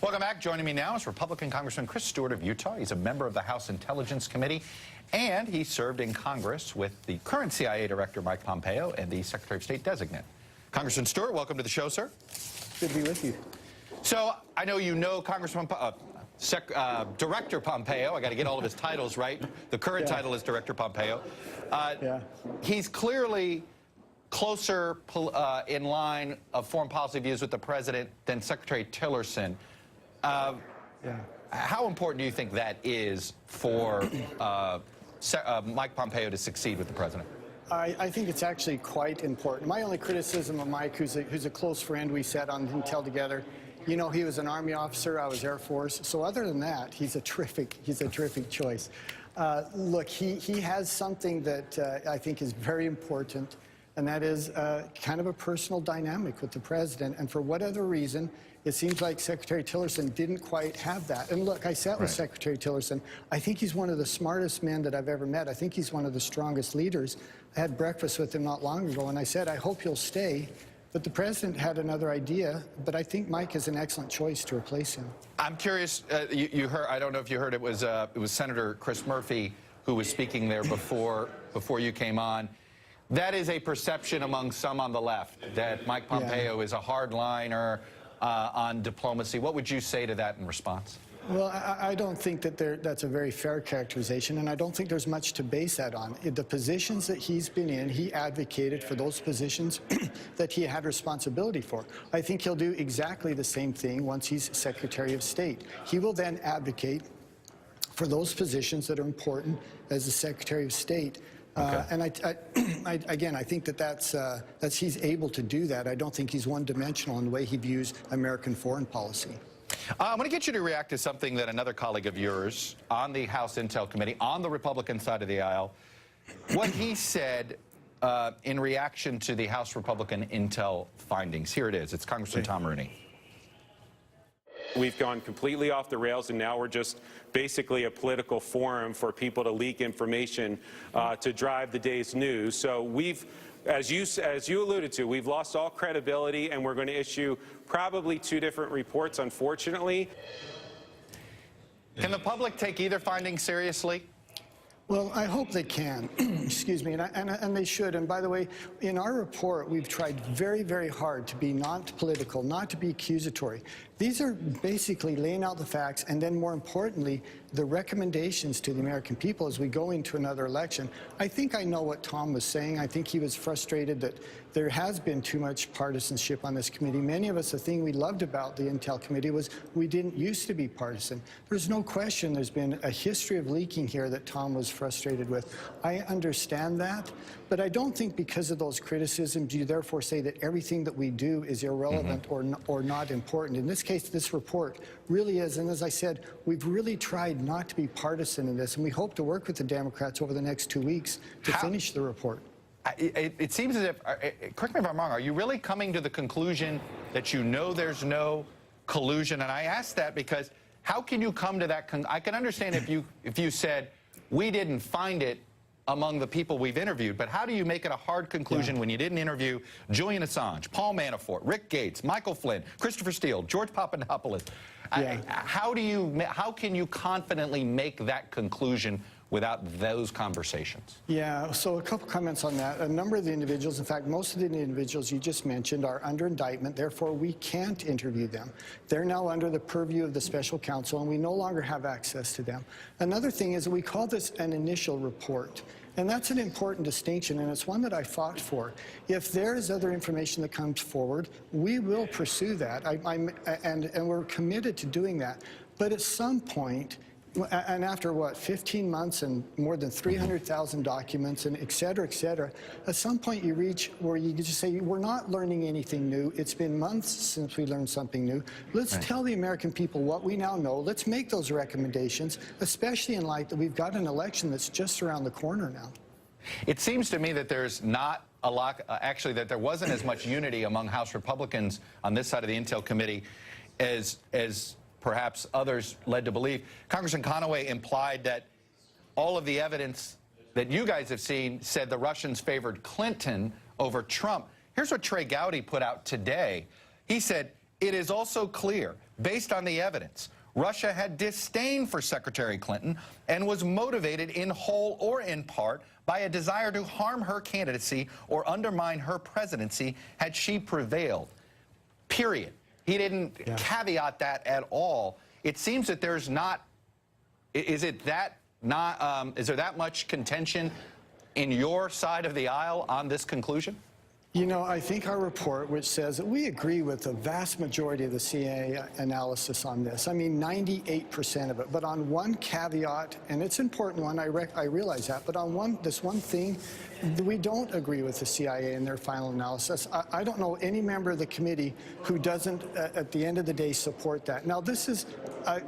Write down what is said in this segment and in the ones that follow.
Welcome back. Joining me now is Republican Congressman Chris Stewart of Utah. He's a member of the House Intelligence Committee, and he served in Congress with the current CIA Director Mike Pompeo and the Secretary of State designate. Congressman Stewart, welcome to the show, sir. Good to be with you. So I know you know Congressman Director Pompeo. I got to get all of his titles right. The current title is Director Pompeo. He's clearly closer in line of foreign policy views with the president than Secretary Tillerson. How important do you think that is for Mike Pompeo to succeed with the president? I think it's actually quite important. My only criticism of Mike, who's a close friend, we sat on Intel together. You know, he was an Army officer, I was Air Force. So other than that, he's a terrific choice. Look, he has something that I think is very important, and that is kind of a personal dynamic with the president. And for whatever reason, it seems like Secretary Tillerson didn't quite have that. And look, I sat with Secretary Tillerson. I think he's one of the smartest men that I've ever met. I think he's one of the strongest leaders. I had breakfast with him not long ago, and I said, I hope he'll stay. But the president had another idea, but I think Mike is an excellent choice to replace him. I'm curious, you heard, I don't know if you heard, it was Senator Chris Murphy who was speaking there before you came on. That is a perception among some on the left, that Mike Pompeo is a hardliner on diplomacy. What would you say to that in response? Well, I don't think that that's a very fair characterization, and I don't think there's much to base that on. The positions that he's been in, he advocated for those positions that he had responsibility for. I think he'll do exactly the same thing once he's Secretary of State. He will then advocate for those positions that are important as the Secretary of State. And again, I think that's he's able to do that. I don't think he's one-dimensional in the way he views American foreign policy. I'm going to get you to react to something that another colleague of yours on the House Intel Committee, on the Republican side of the aisle, what he said in reaction to the House Republican Intel findings. Here it is. It's Congressman Tom Rooney. We've gone completely off the rails, and now we're just basically a political forum for people to leak information to drive the day's news. So we've, as you alluded to, we've lost all credibility, and we're going to issue probably 2 different reports, unfortunately. Can the public take either finding seriously? Well, I hope they can. Excuse me, and they should. And by the way, in our report, we've tried very, very hard to be not political, not to be accusatory. These are basically laying out the facts, and then more importantly, the recommendations to the American people as we go into another election. I think I know what Tom was saying. I think he was frustrated that there has been too much partisanship on this committee. Many of us, the thing we loved about the Intel Committee was we didn't used to be partisan. There's no question there's been a history of leaking here that Tom was frustrated with. I understand that, but I don't think because of those criticisms you therefore say that everything that we do is irrelevant or not important. In this case, this report really is, and as I said, we've really tried not to be partisan in this, and we hope to work with the Democrats over the next 2 weeks to finish the report. It seems as if, correct me if I'm wrong, are you really coming to the conclusion that you know there's no collusion? And I ask that because how can you come to that I can understand if you said, we didn't find it among the people we've interviewed, but how do you make it a hard conclusion when you didn't interview Julian Assange, Paul Manafort, Rick Gates, Michael Flynn, Christopher Steele, George Papadopoulos? How can you confidently make that conclusion without those conversations? Yeah, so a couple comments on that. A number of the individuals, in fact, most of the individuals you just mentioned are under indictment, therefore we can't interview them. They're now under the purview of the special counsel, and we no longer have access to them. Another thing is that we call this an initial report. And that's an important distinction, and it's one that I fought for. If there is other information that comes forward, we will pursue that, and we're committed to doing that. But at some point, and after, what, 15 months and more than 300,000 documents and et cetera, at some point you reach where you just say, we're not learning anything new. It's been months since we learned something new. Let's tell the American people what we now know. Let's make those recommendations, especially in light that we've got an election that's just around the corner now. It seems to me that there's not a lot, actually, that there wasn't as much unity among House Republicans on this side of the Intel Committee as perhaps others led to believe. Congressman Conaway implied that all of the evidence that you guys have seen said the Russians favored Clinton over Trump. Here's what Trey Gowdy put out today. He said, it is also clear, based on the evidence, Russia had disdain for Secretary Clinton and was motivated in whole or in part by a desire to harm her candidacy or undermine her presidency had she prevailed. Period. He didn't caveat that at all. It seems that there's not, is there that much contention in your side of the aisle on this conclusion? You know, I think our report, which says that we agree with the vast majority of the CIA analysis on this, I mean 98% of it, but on one caveat, and it's an important one, I realize that, but on this one thing, we don't agree with the CIA in their final analysis. I don't know any member of the committee who doesn't, at the end of the day, support that. Now, this is,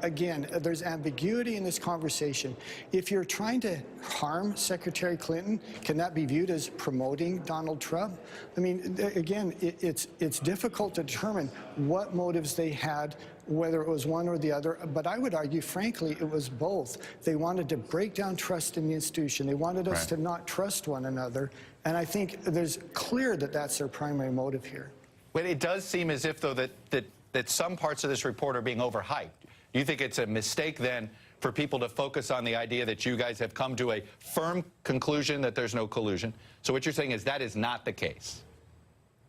again, there's ambiguity in this conversation. If you're trying to harm Secretary Clinton, can that be viewed as promoting Donald Trump? I mean, again, it's difficult to determine what motives they had, whether it was one or the other, but I would argue, frankly, it was both. They wanted to break down trust in the institution. They wanted us to not trust one another, and I think there's clear that that's their primary motive here. But it does seem as if, though, that some parts of this report are being overhyped. Do you think it's a mistake, then, for people to focus on the idea that you guys have come to a firm conclusion that there's no collusion? So what you're saying is that is not the case.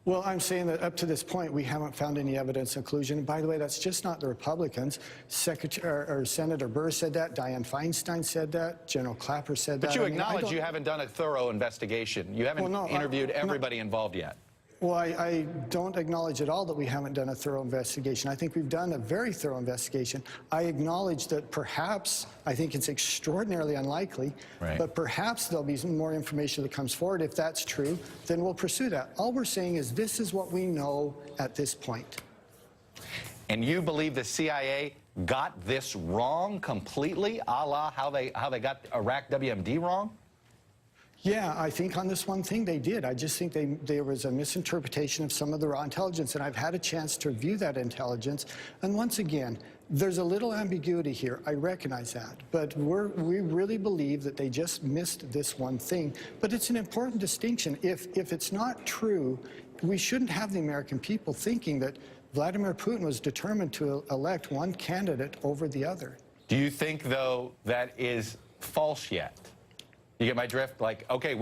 Well, I'm saying that up to this point, we haven't found any evidence of collusion. And by the way, that's just not the Republicans. Senator Burr said that. Dianne Feinstein said that. General Clapper said that. But you acknowledge you haven't done a thorough investigation. You haven't interviewed everybody involved yet. Well, I don't acknowledge at all that we haven't done a thorough investigation. I think we've done a very thorough investigation. I acknowledge that perhaps, I think it's extraordinarily unlikely, but perhaps there'll be some more information that comes forward. If that's true, then we'll pursue that. All we're saying is this is what we know at this point. And you believe the CIA got this wrong completely, a la how they got Iraq WMD wrong? Yeah, I think on this one thing they did. I just think there was a misinterpretation of some of the raw intelligence, and I've had a chance to review that intelligence. And once again, there's a little ambiguity here. I recognize that. But we really believe that they just missed this one thing. But it's an important distinction. If it's not true, we shouldn't have the American people thinking that Vladimir Putin was determined to elect one candidate over the other. Do you think, though, that is false yet? You get my drift? Like, okay,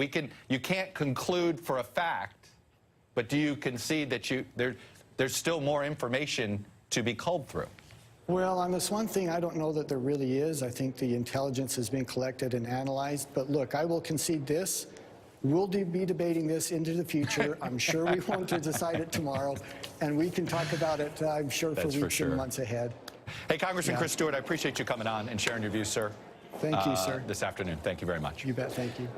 you can't conclude for a fact, but do you concede that there's still more information to be culled through? Well, on this one thing, I don't know that there really is. I think the intelligence has been collected and analyzed. But look, I will concede this. We'll be debating this into the future. I'm sure we won't decide it tomorrow, and we can talk about it, I'm sure, for weeks and months ahead. Hey, Congressman Chris Stewart, I appreciate you coming on and sharing your views, sir. Thank you, sir. This afternoon. Thank you very much. You bet. Thank you.